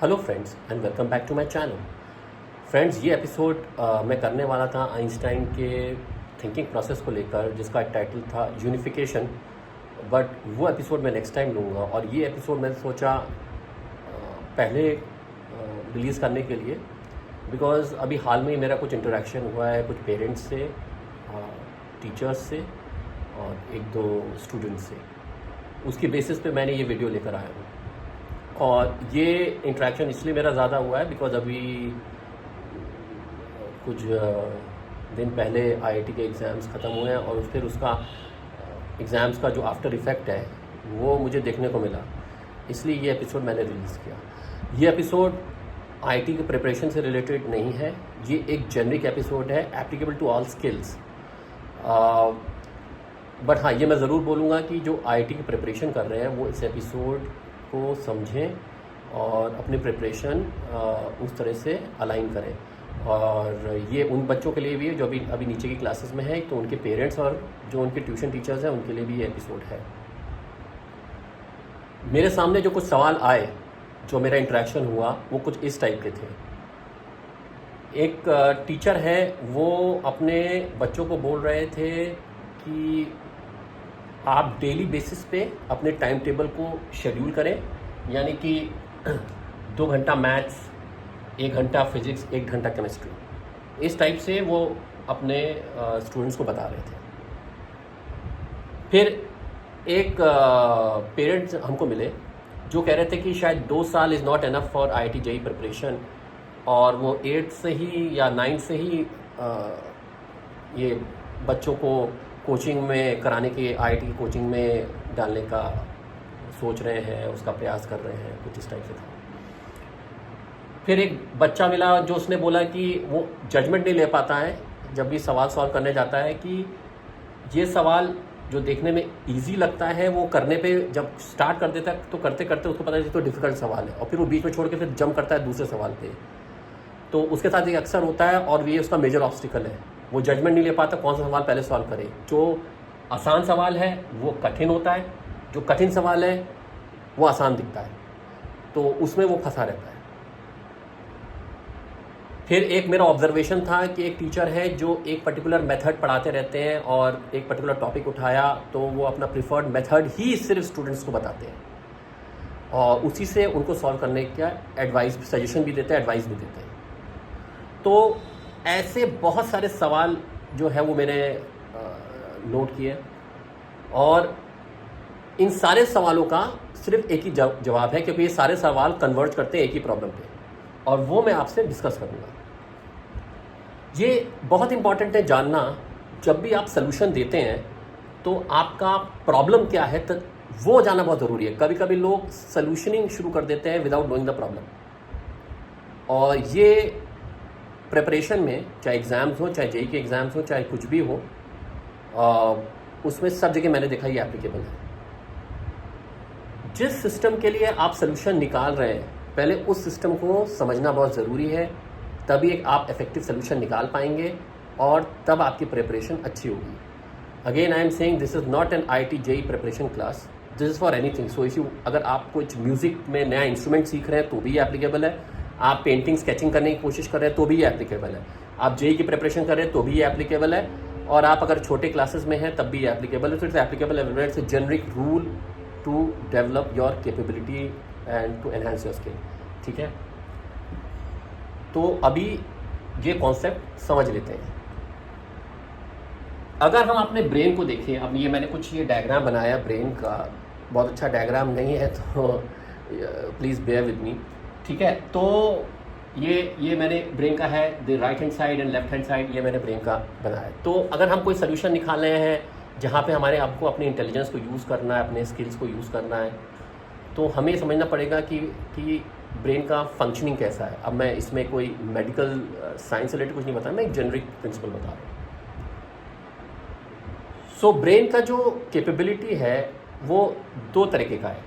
Hello friends and welcome back to my channel. Friends, ये episode मैं करने वाला था आइंस्टाइन के थिंकिंग प्रोसेस को लेकर, जिसका टाइटल था यूनिफिकेशन। बट वो एपिसोड मैं नेक्स्ट टाइम लूँगा और ये एपिसोड मैंने सोचा पहले रिलीज़ करने के लिए, बिकॉज़ अभी हाल में ही मेरा कुछ इंटरेक्शन हुआ है कुछ पेरेंट्स से, टीचर्स से और एक दो स्टूडेंट्स से। उसकी बेसिस पे मैंने ये वीडियो लेकर आया हूँ। और ये इंटरेक्शन इसलिए मेरा ज़्यादा हुआ है बिकॉज़ अभी कुछ दिन पहले आईआईटी के एग्ज़ाम्स ख़त्म हुए हैं और फिर उसका एग्ज़ाम्स का जो आफ्टर इफ़ेक्ट है वो मुझे देखने को मिला, इसलिए ये एपिसोड मैंने रिलीज़ किया। ये एपिसोड आईआईटी के प्रिपरेशन से रिलेटेड नहीं है, ये एक जेनरिक एपिसोड है, applicable to all skills. But हाँ, ये मैं ज़रूर बोलूँगा कि जो आईआईटी की प्रिपरेशन कर रहे हैं वो इस एपिसोड को समझें और अपनी प्रिपरेशन उस तरह से अलाइन करें। और ये उन बच्चों के लिए भी है जो अभी नीचे की क्लासेस में है, तो उनके पेरेंट्स और जो उनके ट्यूशन टीचर्स हैं उनके लिए भी ये एपिसोड है। मेरे सामने जो कुछ सवाल आए, जो मेरा इंटरेक्शन हुआ, वो कुछ इस टाइप के थे। एक टीचर है, वो अपने बच्चों को बोल रहे थे कि आप डेली बेसिस पे अपने टाइम टेबल को शेड्यूल करें, यानी कि 2 घंटा मैथ्स, 1 घंटा फिजिक्स, 1 घंटा केमिस्ट्री, इस टाइप से वो अपने स्टूडेंट्स को बता रहे थे। फिर एक पेरेंट्स हमको मिले जो कह रहे थे कि शायद 2 साल is not enough for IIT JEE preparation, और वो 8 से ही या 9 से ही ये बच्चों को कोचिंग में कराने के, आईआईटी की कोचिंग में डालने का सोच रहे हैं, उसका प्रयास कर रहे हैं, कुछ इस टाइप से था। फिर एक बच्चा मिला जो उसने बोला कि वो जजमेंट नहीं ले पाता है जब भी सवाल सॉल्व करने जाता है, कि ये सवाल जो देखने में इजी लगता है वो करने पे जब स्टार्ट कर देता है तो करते करते उसको पता है तो डिफ़िकल्ट सवाल है, और फिर वो बीच में छोड़ के फिर जंप करता है दूसरे सवाल पे। तो उसके साथ ये अक्सर होता है और ये उसका मेजर ऑब्स्टिकल है। वो जजमेंट नहीं ले पाता कौन सा सवाल पहले सॉल्व करे। जो आसान सवाल है वो कठिन होता है, जो कठिन सवाल है वो आसान दिखता है, तो उसमें वो फंसा रहता है। फिर एक मेरा ऑब्जर्वेशन था कि एक टीचर है जो एक पर्टिकुलर मेथड पढ़ाते रहते हैं और एक पर्टिकुलर टॉपिक उठाया तो वो अपना प्रिफर्ड मेथड ही सिर्फ स्टूडेंट्स को बताते हैं और उसी से उनको सॉल्व करने का एडवाइस, सजेशन भी देते हैं, एडवाइस भी देते हैं। तो ऐसे बहुत सारे सवाल जो है वो मैंने नोट किए, और इन सारे सवालों का सिर्फ एक ही जवाब है, क्योंकि ये सारे सवाल कन्वर्ज करते हैं एक ही प्रॉब्लम पे, और वो मैं आपसे डिस्कस करूँगा। ये बहुत इंपॉर्टेंट है जानना, जब भी आप सोल्यूशन देते हैं तो आपका प्रॉब्लम क्या है, तो वो जानना बहुत ज़रूरी है। कभी कभी लोग सोल्यूशनिंग शुरू कर देते हैं विदाउट नोइंग द प्रॉब्लम, और ये प्रिपरेशन में, चाहे एग्ज़ाम्स हो, चाहे जेईई के एग्ज़ाम्स हो, चाहे कुछ भी हो, उसमें सब जगह मैंने देखा ये एप्लीकेबल है। जिस सिस्टम के लिए आप सोल्यूशन निकाल रहे हैं, पहले उस सिस्टम को समझना बहुत ज़रूरी है, तभी एक आप इफेक्टिव सोल्यूशन निकाल पाएंगे और तब आपकी प्रिपरेशन अच्छी होगी। Again I am saying this is not an IIT JEE preparation class, this is for anything. So if you, अगर आप कुछ म्यूज़िक में नया इंस्ट्रूमेंट सीख रहे हैं तो भी ये एप्लीकेबल है, आप पेंटिंग स्केचिंग करने की कोशिश कर रहे हैं तो भी ये एप्लीकेबल है, आप जेईई की प्रिपरेशन कर रहे हैं तो भी ये एप्लीकेबल है, और आप अगर छोटे क्लासेस में हैं तब भी ये एप्लीकेबल है। तो it's applicable everywhere. It's a generic rule to develop your capability and to enhance your skill. ठीक है, तो अभी ये कॉन्सेप्ट समझ लेते हैं। अगर हम अपने ब्रेन को देखें, अब ये मैंने कुछ ये डायग्राम बनाया ब्रेन का, बहुत अच्छा डायग्राम नहीं है तो प्लीज़ बेयर विद मी। ठीक है, तो ये मैंने ब्रेन का है, the right hand side and left hand side, ये मैंने ब्रेन का बनाया है। तो अगर हम कोई सोल्यूशन निकाल रहे हैं जहाँ पे हमारे आपको अपने इंटेलिजेंस को यूज़ करना है, अपने स्किल्स को यूज़ करना है, तो हमें समझना पड़ेगा कि ब्रेन का फंक्शनिंग कैसा है। अब मैं इसमें कोई मेडिकल साइंस रिलेटेड कुछ नहीं बता, मैं एक जेनरिक प्रिंसिपल बता रहा हूँ। सो ब्रेन का जो कैपेबिलिटी है वो 2 तरीके का है,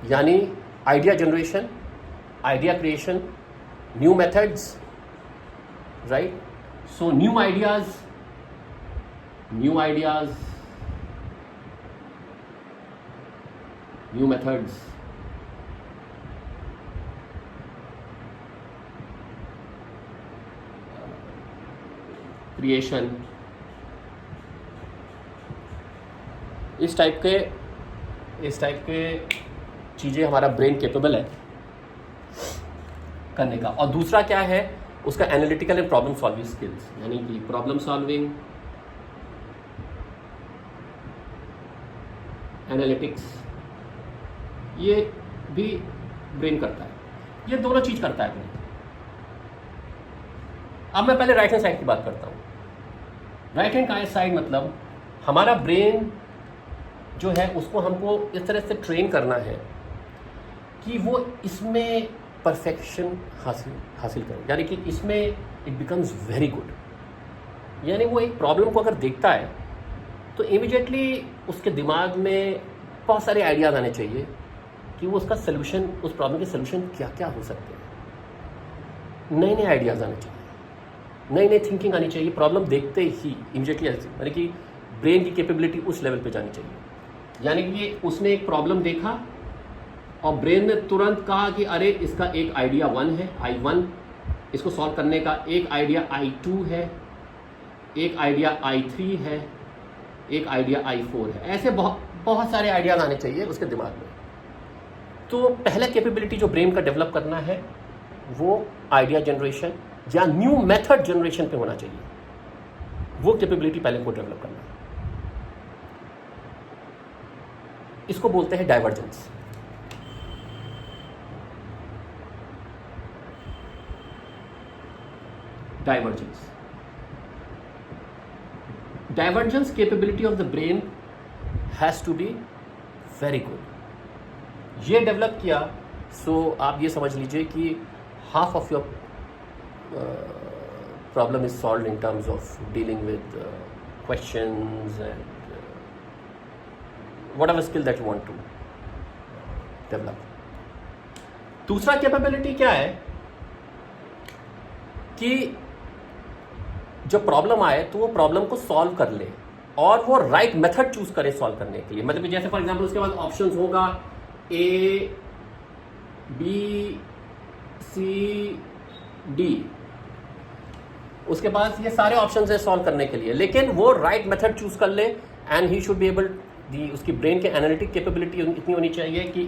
यानी idea generation, idea creation, new methods, right. So new ideas, new methods, creation, इस टाइप के चीज़ें हमारा ब्रेन कैपेबल है करने का। और दूसरा क्या है उसका, analytical and problem solving skills, यानी कि प्रॉब्लम सॉल्विंग, एनालिटिक्स, ये भी ब्रेन करता है। ये दोनों चीज करता है ब्रेन। अब मैं पहले राइट हैंड साइड की बात करता हूँ। राइट हैंड साइड मतलब हमारा ब्रेन जो है उसको हमको इस तरह से ट्रेन करना है कि वो इसमें परफेक्शन हासिल करे, यानी कि इसमें इट बिकम्स वेरी गुड। यानी वो एक प्रॉब्लम को अगर देखता है तो इमीडिएटली उसके दिमाग में बहुत सारे आइडियाज़ आने चाहिए कि वो उसका सलूशन, उस प्रॉब्लम के सलूशन क्या क्या हो सकते हैं। नए नए आइडियाज़ आने चाहिए, नई नई थिंकिंग आनी चाहिए प्रॉब्लम देखते ही इमीडिएटली, यानी कि ब्रेन की कैपेबिलिटी उस लेवल पे जानी चाहिए। यानी कि उसने एक प्रॉब्लम देखा और ब्रेन ने तुरंत कहा कि अरे इसका एक आइडिया 1 है, I1, इसको सॉल्व करने का एक आइडिया I2 है, एक आइडिया I3 है, एक आइडिया I4 है। ऐसे बहुत सारे आइडियाज आने चाहिए उसके दिमाग में। तो पहला कैपेबिलिटी जो ब्रेन का डेवलप करना है वो आइडिया जनरेशन या न्यू मेथड जनरेशन पे होना चाहिए। वो कैपेबिलिटी पहले को डेवलप करना है। इसको बोलते हैं divergence. Divergence capability of the brain has to be very good। ये डेवलप किया सो आप ये समझ लीजिए कि half of your problem is solve in terms of dealing with questions and whatever skill that you want to develop। दूसरा capability क्या है कि जब प्रॉब्लम आए तो वो प्रॉब्लम को सॉल्व कर ले और वो राइट मेथड चूज करे सॉल्व करने के लिए। मतलब कि जैसे फॉर एग्जांपल उसके बाद ऑप्शंस होगा A, B, C, D, उसके बाद ये सारे ऑप्शंस है सॉल्व करने के लिए, लेकिन वो राइट मेथड चूज कर ले and he should be able, उसकी ब्रेन के एनालिटिक कैपेबिलिटी इतनी होनी चाहिए कि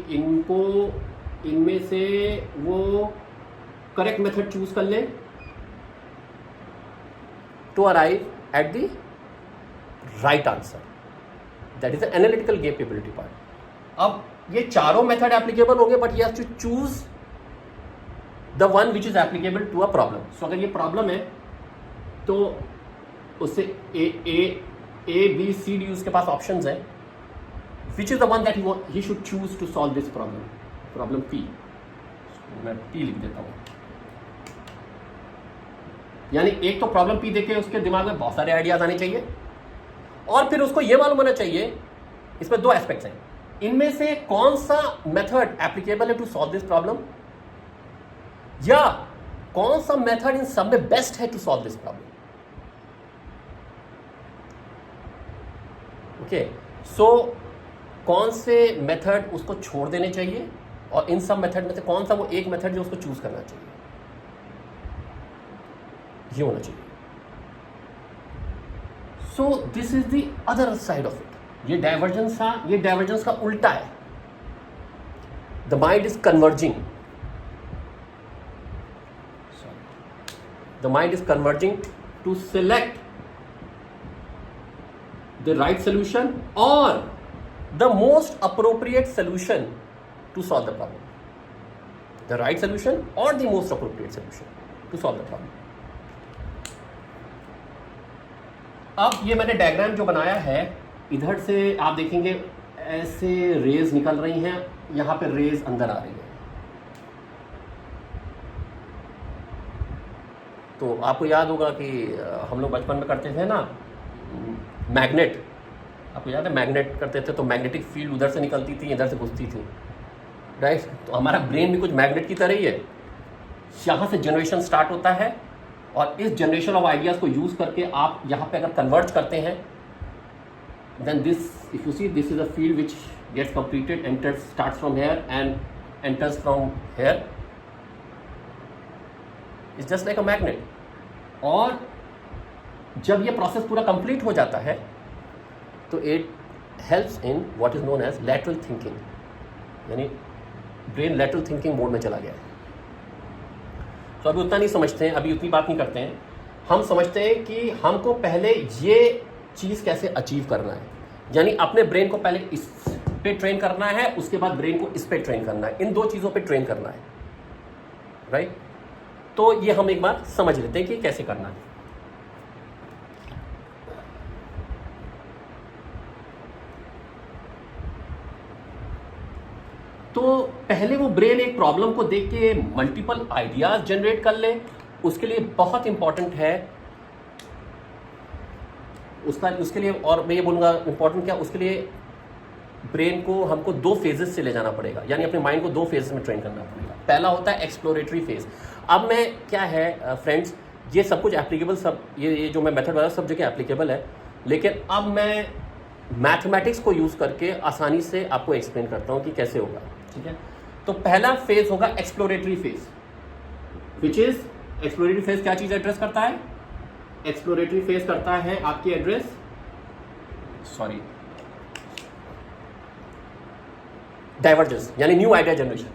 इनमें से वो करेक्ट मेथड चूज कर ले to arrive at the right answer। that is the analytical capability part। अब ये चारों मेथड एप्लीकेबल होंगे but you have to choose the one which is applicable to a problem। so अगर ये problem है तो उससे A B C D उसके पास ऑप्शंस हैं, which is the one that he should choose to solve this problem P। मैं P लिख देता हूँ। यानी एक तो प्रॉब्लम P देखे उसके दिमाग में बहुत सारे आइडियाज आने चाहिए और फिर उसको यह मालूम होना चाहिए, इसमें दो एस्पेक्ट्स हैं, इनमें से कौन सा मेथड एप्लीकेबल है टू सॉल्व दिस प्रॉब्लम या कौन सा मेथड इन सब में बेस्ट है to solve this problem. Okay, so कौन से मेथड उसको छोड़ देने चाहिए और इन सब मेथड में से कौन सा वो एक मेथड जो उसको चूज करना चाहिए, ये होना चाहिए। So this is the other side of it. ये डाइवर्जेंस का उल्टा है। The mind is converging, the mind is converging to select the right solution और the most appropriate solution to solve the problem. The right solution और the most appropriate solution to solve the problem. अब ये मैंने diagram जो बनाया है, इधर से आप देखेंगे ऐसे रेज निकल रही हैं, यहां पे रेज अंदर आ रही है। तो आपको याद होगा कि हम लोग बचपन में करते थे ना मैग्नेट, आपको याद है मैग्नेट करते थे तो मैग्नेटिक फील्ड उधर से निकलती थी, इधर से घुसती थी, राइट। तो हमारा ब्रेन भी कुछ मैग्नेट की तरह ही है। यहाँ से जनरेशन स्टार्ट होता है और इस जनरेशन ऑफ आइडियाज को यूज करके आप यहाँ पे अगर कन्वर्ट करते हैं, then this if you see this is a field which gets completed, enters, starts from here and enters from here, it's just like a magnet. और जब ये प्रोसेस पूरा कंप्लीट हो जाता है तो it helps in what is known as lateral thinking, यानी brain lateral thinking mode में चला गया है। तो अभी उतना नहीं समझते हैं, अभी उतनी बात नहीं करते हैं। हम समझते हैं कि हमको पहले ये चीज़ कैसे अचीव करना है, यानी अपने ब्रेन को पहले इस पे ट्रेन करना है, उसके बाद ब्रेन को इस पे ट्रेन करना है, इन दो चीज़ों पे ट्रेन करना है, राइट। तो ये हम एक बार समझ लेते हैं कि कैसे करना है। तो पहले वो ब्रेन एक प्रॉब्लम को देख के मल्टीपल आइडियाज जनरेट कर ले, उसके लिए बहुत इंपॉर्टेंट है उसके लिए, और मैं ये बोलूँगा इंपॉर्टेंट क्या, उसके लिए ब्रेन को हमको 2 फेजेस से ले जाना पड़ेगा, यानी अपने माइंड को 2 फेजेस में ट्रेन करना पड़ेगा। पहला होता है एक्सप्लोरेटरी फेज। अब मैं क्या है फ्रेंड्स, ये सब कुछ एप्लीकेबल, सब ये जो मैं मेथड बता सब जगह एप्लीकेबल है, लेकिन अब मैं मैथमेटिक्स को यूज़ करके आसानी से आपको एक्सप्लेन करता हूँ कि कैसे होगा, ठीक है। तो पहला फेज होगा exploratory phase, which is exploratory phase क्या चीज़ एड्रेस करता है? एक्सप्लोरेटरी फेज करता है आपकी एड्रेस डाइवर्जेंस, यानी न्यू आइडिया जनरेशन।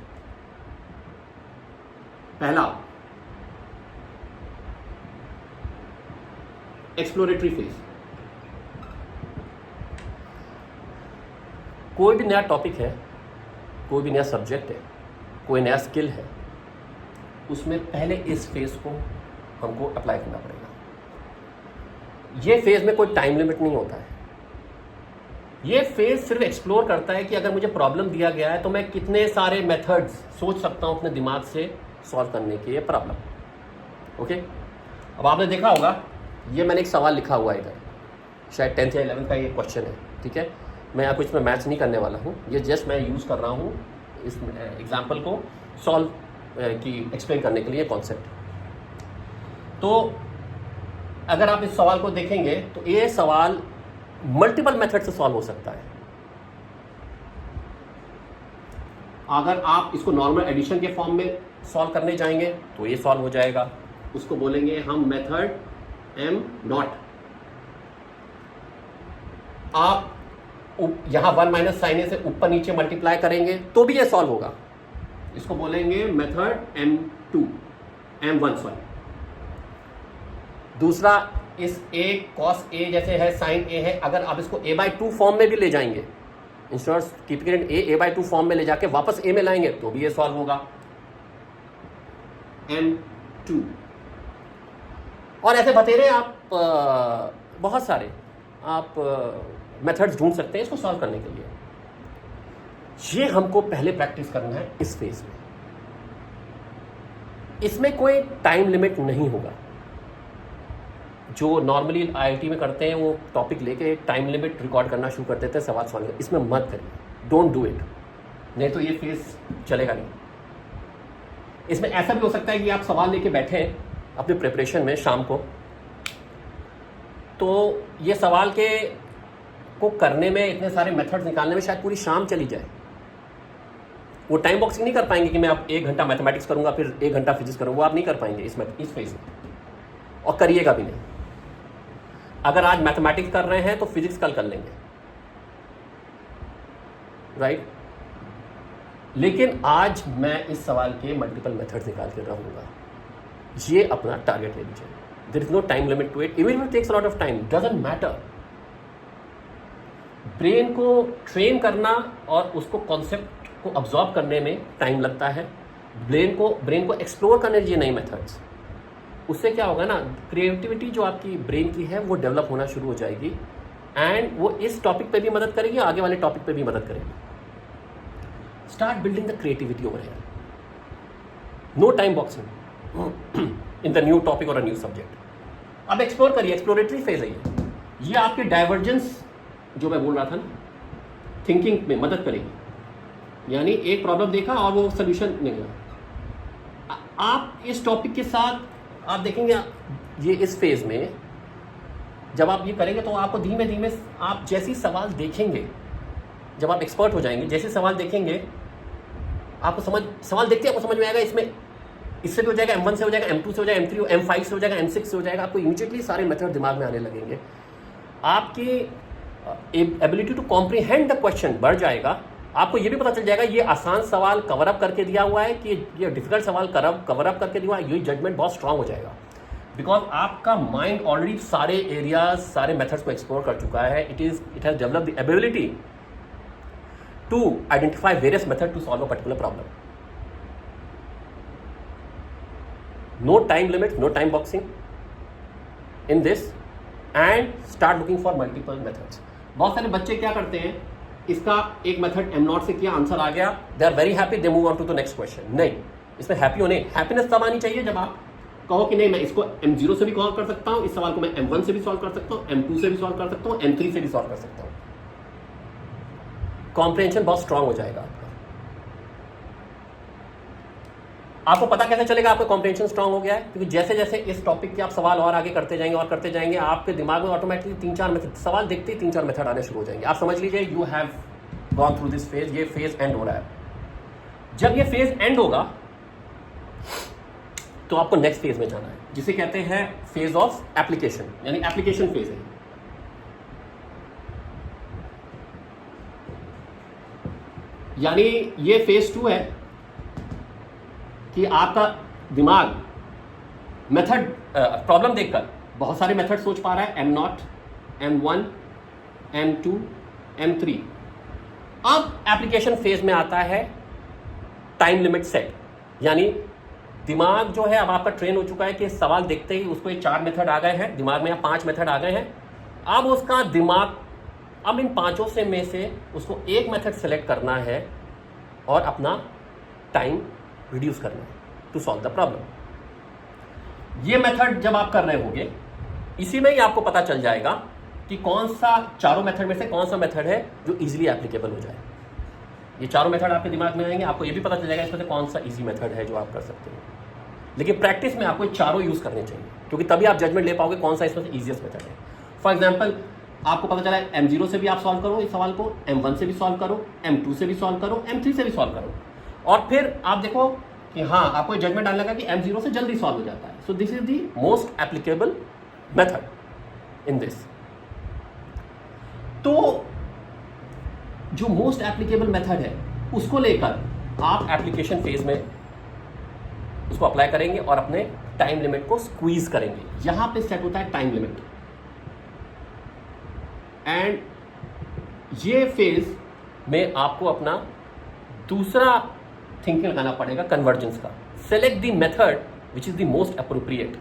पहला एक्सप्लोरेटरी फेज। कोई भी नया टॉपिक है, कोई भी नया सब्जेक्ट है, कोई नया स्किल है, उसमें पहले इस फेज को हमको अप्लाई करना पड़ेगा। ये फेज में कोई टाइम लिमिट नहीं होता है। ये फेज सिर्फ एक्सप्लोर करता है कि अगर मुझे प्रॉब्लम दिया गया है तो मैं कितने सारे मेथड्स सोच सकता हूं अपने दिमाग से सॉल्व करने की ये प्रॉब्लम। ओके, अब आपने देखा होगा ये मैंने एक सवाल लिखा हुआ है इधर, शायद 10th या 11th का ये क्वेश्चन है, ठीक है। मैं आपको इसमें मैथ्स नहीं करने वाला हूँ, ये जस्ट मैं यूज़ कर रहा हूँ इस एग्जाम्पल को सॉल्व की एक्सप्लेन करने के लिए कॉन्सेप्ट। तो अगर आप इस सवाल को देखेंगे तो ये सवाल मल्टीपल मेथड से सॉल्व हो सकता है। अगर आप इसको नॉर्मल एडिशन के फॉर्म में सॉल्व करने जाएंगे तो ये सॉल्व हो जाएगा, उसको बोलेंगे हम मेथड m नॉट। आप यहां 1 माइनस साइन ए से ऊपर नीचे मल्टीप्लाई करेंगे तो भी ये सॉल्व होगा, इसको बोलेंगे मेथड m1 सॉरी। दूसरा इस a cos a जैसे है sin a है, अगर आप इसको a/2 फॉर्म में भी ले जाएंगे, instead of keeping it a/2 form में ले जाके वापस a में लाएंगे तो भी ये सॉल्व होगा, m2। और ऐसे बतेरे आप बहुत सारे आप मेथड्स ढूंढ सकते हैं इसको सॉल्व करने के लिए। ये हमको पहले प्रैक्टिस करना है इस फेज में। इसमें कोई टाइम लिमिट नहीं होगा। जो नॉर्मली IIT में करते हैं वो टॉपिक लेके टाइम लिमिट रिकॉर्ड करना शुरू कर देते हैं सवाल सॉल्व कर, इसमें मत करिए, डोंट डू इट, नहीं तो ये फेज चलेगा नहीं। इसमें ऐसा भी हो सकता है कि आप सवाल लेके बैठे हैं अपनी प्रिपरेशन में शाम को, तो ये सवाल को करने में इतने सारे मेथड्स निकालने में शायद पूरी शाम चली जाए। वो टाइम बॉक्सिंग नहीं कर पाएंगे कि मैं अब 1 घंटा मैथमेटिक्स करूंगा फिर 1 घंटा फिजिक्स करूंगा, वो आप नहीं कर पाएंगे इस फेज में, और करिएगा भी नहीं। अगर आज मैथमेटिक्स कर रहे हैं तो फिजिक्स कल कर लेंगे, राइट। लेकिन आज मैं इस सवाल के मल्टीपल मेथड्स निकाल के रहूंगा, ये अपना टारगेट ले लीजिए। There is no time limit to it, even if it takes a lot of time, doesn't matter. Brain को ट्रेन करना और उसको कॉन्सेप्ट को अब्जॉर्ब करने में टाइम लगता है, ब्रेन को एक्सप्लोर करने दीजिए नई मेथड्स। उससे क्या होगा ना, क्रिएटिविटी जो आपकी ब्रेन की है वो डेवलप होना शुरू हो जाएगी, एंड वो इस टॉपिक पे भी मदद करेगी, आगे वाले टॉपिक पे भी मदद करेगी। Start building the creativity over here, no time boxing in the new topic और अ न्यू सब्जेक्ट। अब एक्सप्लोर करिए, एक्सप्लोरेटरी फेज है ये आपके डाइवर्जेंस जो मैं बोल रहा था ना, थिंकिंग में मदद करेगी। यानी एक प्रॉब्लम देखा और वो सोल्यूशन निकला। आप इस टॉपिक के साथ आप देखेंगे, ये इस फेज में जब आप ये करेंगे तो आपको धीमे धीमे आप जैसी सवाल देखेंगे, जब आप एक्सपर्ट हो जाएंगे, जैसे सवाल देखेंगे आपको सवाल देखते आपको समझ में आएगा इसमें इससे भी हो जाएगा, M1 से हो जाएगा, M2 से हो जाएगा, M3 M5 से हो जाएगा, M6 से हो जाएगा। आपको इमीडिएटली सारे मेथड दिमाग में आने लगेंगे। आपकी ability to comprehend the question बढ़ जाएगा। आपको ये भी पता चल जाएगा ये आसान सवाल कवर अप करके दिया हुआ है कि ये डिफिकल्ट सवाल कवर अप करके दिया हुआ है। ये जजमेंट बहुत स्ट्रांग हो जाएगा, बिकॉज आपका माइंड ऑलरेडी सारे एरियाज, सारे मेथड्स को एक्सप्लोर कर चुका है। It has developed the ability to identify various method to solve a particular problem. No time limit, no time boxing in this, and start looking for multiple methods. बहुत सारे बच्चे क्या करते हैं, इसका एक मेथड M0 से किया, आंसर आ गया, they are very happy, they move on to the next question. नहीं, इसमें हैप्पी होने, हैप्पीनेस तब आनी चाहिए जब आप कहो कि नहीं मैं इसको M0 से भी सॉल्व कर सकता हूं, इस सवाल को मैं M1 से भी सॉल्व कर सकता हूं, M2 से भी सॉल्व कर सकता हूं, M3 से भी सॉल्व कर सकता हूं। कॉम्प्रिहेंशन बहुत स्ट्रांग हो जाएगा आपका। आपको पता कैसे चलेगा आपका कॉम्प्रिहेंशन स्ट्रांग हो गया है? क्योंकि जैसे जैसे इस टॉपिक के आप सवाल और आगे करते जाएंगे और करते जाएंगे, आपके दिमाग में ऑटोमेटिकली 3-4 मेथड, सवाल देखते ही 3-4 मेथड आने शुरू हो जाएंगे। आप समझ लीजिए you have gone through this phase, ये फेज एंड हो रहा है। जब ये फेज एंड होगा तो आपको नेक्स्ट फेज में जाना है, जिसे कहते हैं फेज ऑफ एप्लीकेशन, यानी एप्लीकेशन फेज है। यानी ये फेज 2 है कि आपका दिमाग मेथड प्रॉब्लम देखकर बहुत सारे मेथड सोच पा रहा है, M0, M1, M2, M3। अब एप्लीकेशन फेज में आता है टाइम लिमिट सेट, यानी दिमाग जो है अब आपका ट्रेन हो चुका है कि सवाल देखते ही उसको ये 4 मेथड आ गए हैं दिमाग में, या 5 मेथड आ गए हैं। अब उसका दिमाग अब इन 5 से में से उसको एक मेथड सेलेक्ट करना है और अपना टाइम रिड्यूस करना है टू सॉल्व द प्रॉब्लम। ये मेथड जब आप कर रहे होंगे, इसी में ही आपको पता चल जाएगा कि कौन सा चारों मेथड में से कौन सा मेथड है जो इजीली एप्लीकेबल हो जाए। ये चारों मेथड आपके दिमाग में आएंगे, आपको ये भी पता चल जाएगा इसमें से कौन सा इजी मेथड है जो आप कर सकते हैं। लेकिन प्रैक्टिस में आपको चारों यूज करने चाहिए, क्योंकि तभी आप जजमेंट ले पाओगे कौन सा इसमें से इजीएस्ट मेथड है। फॉर एग्जाम्पल, आपको पता चला है M0 से भी आप सॉल्व करो इस सवाल को, M1 से भी सॉल्व करो, M2 से भी सॉल्व करो, M3 से भी सॉल्व करो, और फिर आप देखो कि हाँ आपको जजमेंट आने लगा कि M0 से जल्दी सॉल्व हो जाता है। सो this is the most applicable method in this. तो जो मोस्ट एप्लीकेबल मेथड है उसको लेकर आप एप्लीकेशन फेज में उसको अप्लाई करेंगे और अपने टाइम लिमिट को स्क्वीज करेंगे। यहां पे सेट होता है टाइम लिमिट, एंड ये फेज में आपको अपना दूसरा थिंकिंग लगाना पड़ेगा कन्वर्जेंस का। Select the method which is the most appropriate,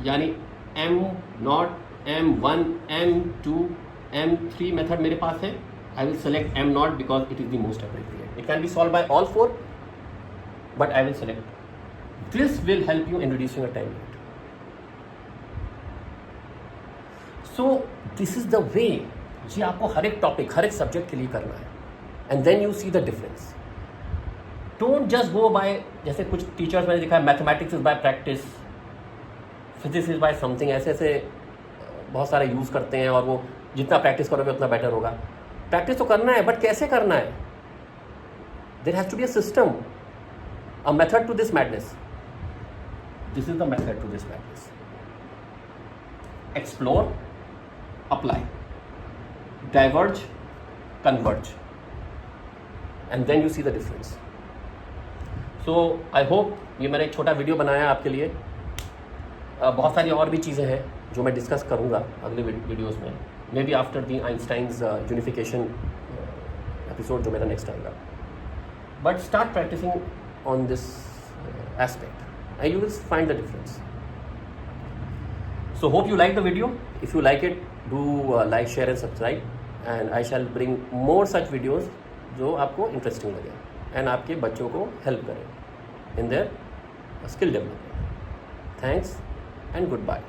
यानी M0, M1, M2, M3 method मेरे पास है। I will select M0 because it is the most appropriate. It can be solved by all 4, but I will select. This will help you in reducing your time limit. So this is the way जी आपको हर एक topic, हर एक subject के लिए करना है, and then you see the difference. Don't just go by, जैसे कुछ teachers मैंने देखा है, mathematics is by practice, physics is by something, ऐसे ऐसे बहुत सारे यूज़ करते हैं, और वो जितना प्रैक्टिस करोगे उतना बेटर होगा। प्रैक्टिस तो करना है, बट कैसे करना है? There has to be a system, a method to this madness. This is the method to this madness. Explore, apply, diverge, converge, and then you see the difference. So I hope ये मैंने एक छोटा video बनाया आपके लिए। बहुत सारी और भी चीज़ें हैं जो मैं डिस्कस करूँगा अगले वीडियोज़ में, maybe after the Einstein's unification episode जो मेरा नेक्स्ट आएगा। But start practising on this aspect and you will find the difference. So hope you like the video. If you like it, do like, share and subscribe, and I shall bring more such videos जो आपको interesting लगे and आपके बच्चों को help करें in their skill development. Thanks and good bye.